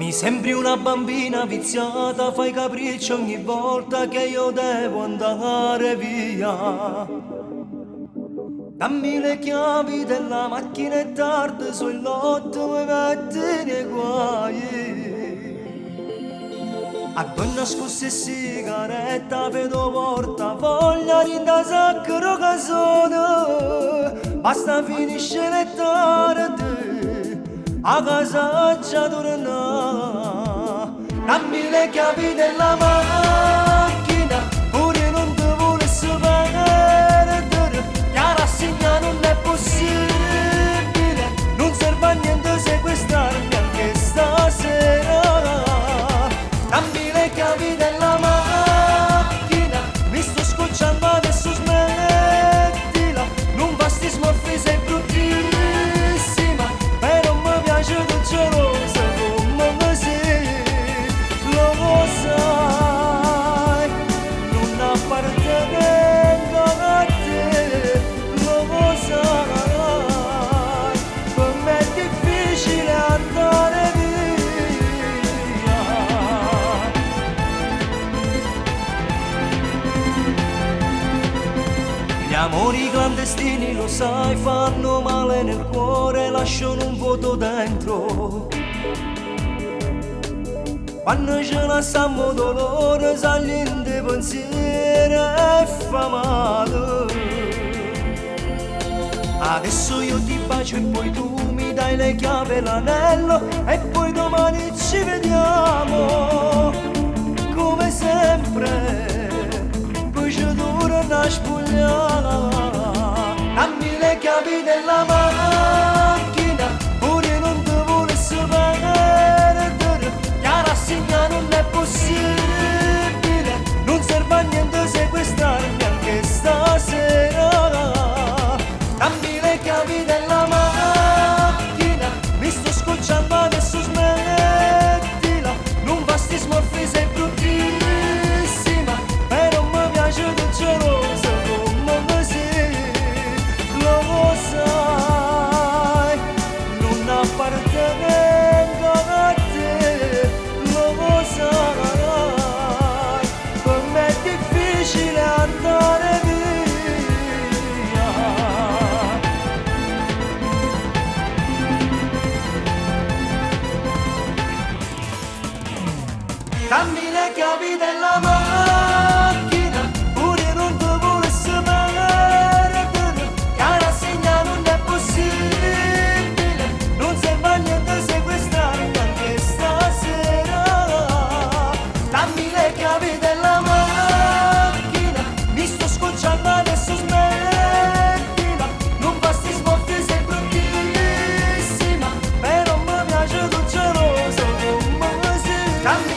Mi sembri una bambina viziata, fai capriccio ogni volta che io devo andare via. Dammi le chiavi della macchina è tardi, sul lotto mi metti nei guai. A donna scusa e sigaretta, vedo porta voglia di da sacro casone. Basta finisce le tardi, a casa già torna. Dammi le chiavi della macchina, pure non ti volessi perdere. Che la rassegna non è possibile, non serve a niente sequestrarmi anche stasera. Dammi le chiavi della macchina, mi sto scocciando adesso smettila. Non basti smorfi, sei bruttissima, però mi piace che gelosa come me sei. Lo sai, non appartengo a te, lo sai, per me è difficile andare via. Gli amori clandestini, lo sai, fanno male nel cuore, lasciano un vuoto dentro. Quando ce lasciamo dolore, sali in dei pensieri e fa male. Adesso io ti bacio e poi tu mi dai le chiavi e l'anello, e poi domani ci vediamo. Come sempre, poi ci dura una spogliata. Dammi le chiavi della macchina, pure non ti volessi perdere. Che la rassegna non è possibile, non serve a niente sequestrarmi anche stasera. Dammi le chiavi della macchina, mi sto scocciando adesso smettila. Non basti smorfi, sei bruttissima, però mi piace che gelosa come me sei. Lo sai, non appartengo a te, lo sai, per me è difficile andare via. Dammi le chiavi della macchina, pure non ti volessi perdere. Che la rassegna non è possibile, non serve a niente sequestrarmi anche stasera. Dammi le chiavi della macchina, mi sto scocciando adesso smettila. Non basti smorfi, sei bruttissima, però mi piace che gelosa come me sei. Dammi